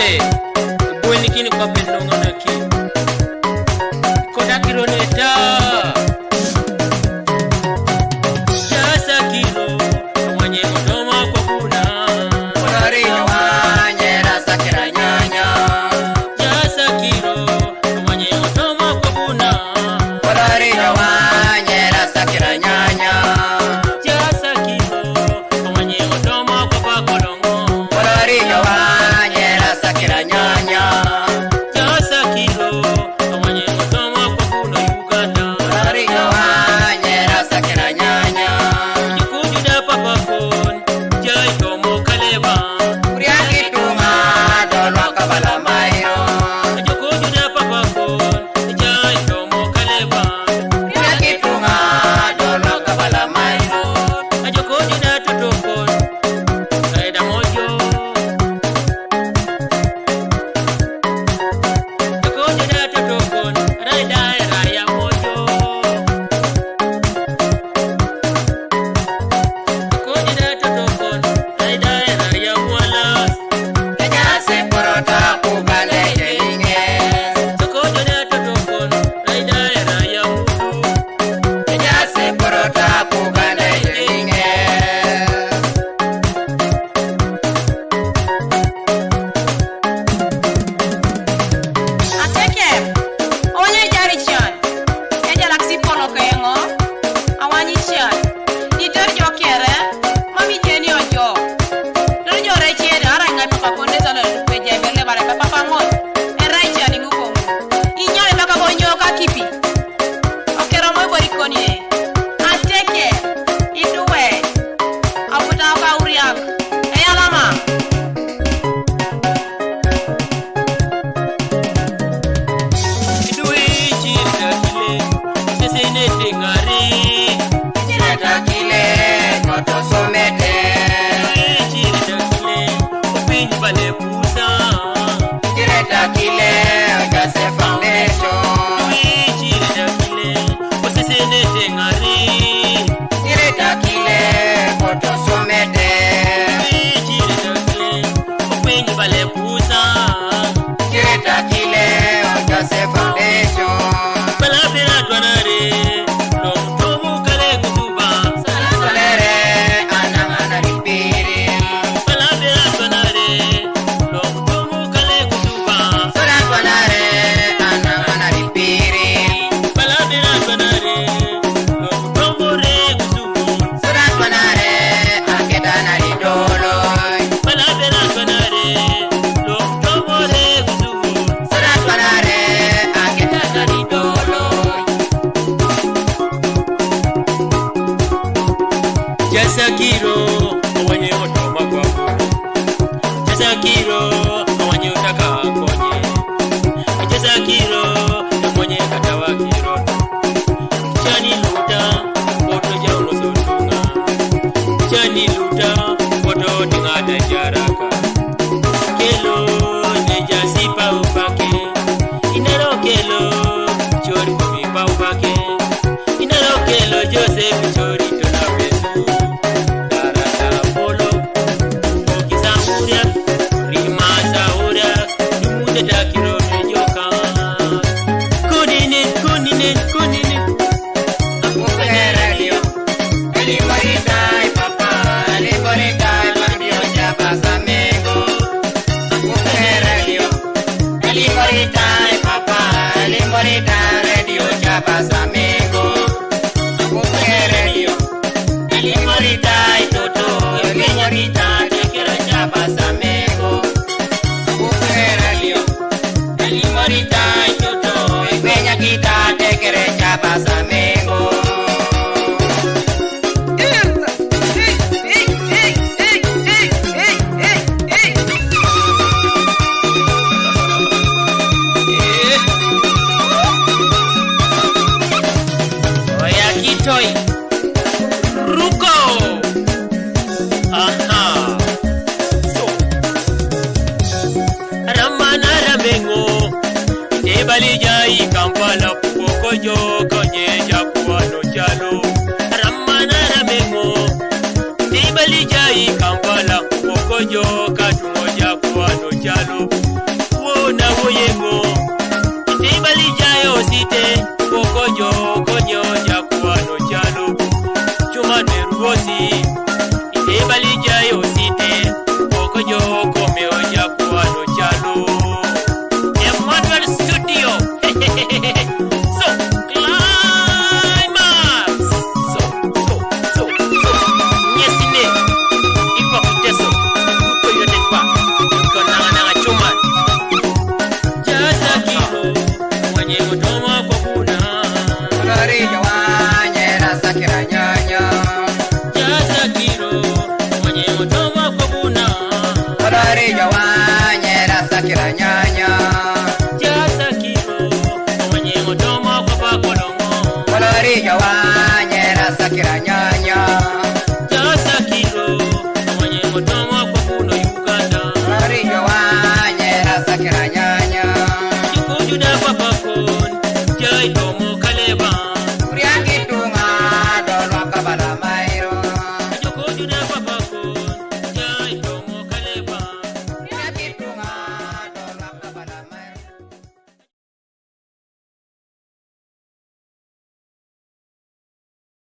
Jose Bweni kini kwa penonga na ki Koda kironeta Jasa kiro Mwenye mdoma kwa kuna Kodorino wanyera sakira nyanya Jasa kiro Mwenye mdoma kwa kuna Kodorino wanyera sakira nyanya Jasa kiro Mwenye mdoma kwa kolongo Kodorino wanyera sakira nyanya Jasa kiro Mwenye mdoma kwa kuna Uganda Kodorino wanyera sakira nyanya Jikujuda papa kon Jai tomo kaleba Kuriaki tuma dolwa kabala mayo Jikujuda papa kon Jai tomo kaleba Kuriaki tuma dolwa kabala mayo Jikujuda tutokon Saida mojo Jikujuda tutokon Raida raya mojo Jikujuda tutokon Raida raya mwala Kenyase porota kubale yelinge Jikujuda tutokon Raida raya mudu Kenyase porota kubale yelinge Ateke, onye jari chan, eja laksi polo kengo, awani chan, di jo kere, mami jeni ojo, dor jo rechere, ara ngai papa konde zalo lupe jebele bare papa ngon, rai chan ingu kongu, inyale baka bonyo ka kipi, okero moi bori konye, ateke, iduwe, aputa ka uriak, eyalama. Idui chirda kile Sesene tengari Jireta kile koto somete Idui chirda kile Upinyi bale pusa Jireta kile Ojase foundation Idui chirda kile Sesene tengari Jireta kile koto somete Idui chirda kile Upinyi bale pusa Jireta kile Ojase foundation Balabira twanare Lomtomu kale kutuba Solere anamana ripiri Balabira twanare Lomtomu kale kutuba Sola twanare anamana ripiri Balabira twanare Lomtomu re kutubu Sola twanare aketana ridolo Balabira twanare Lomtomu re kutubu Sola twanare aketana ridolo Jasa kiro Mwenye otoma kwako Jasa kiro Mwenye utaka konye Jasa kiro Mwenye katawa kiro Chani luta Woto jauno sotunga Chani luta Woto tingada jaraka Kelo Neja sipa upake Inero kelo Chori kumipa upake Inero kelo Joseph Chori tona pesu Darata polo Okisa uria Rimasa uria Numude takiro nejoka Kunini Kukuheredio Elimoritai papa Elimoritai pandio jabasa mengo Kukuheredio Elimoritai papa Elimoritai radio jabasa mengo Kukuheredio Elimoritai toto Elimoritai tekero jabasa mengo Kukuheredio Elimoritai toto Ekwenya kita tekere jabasa mengo Oya kitoi Ruko Aha So Ramana ramengo Nebali jai Kampala Kukojo Konye Japuano chalo Ramana ramengo Nebali jai Kampala Kukojo Katumoja Kuano chalo Mari jawanya rasa kiranya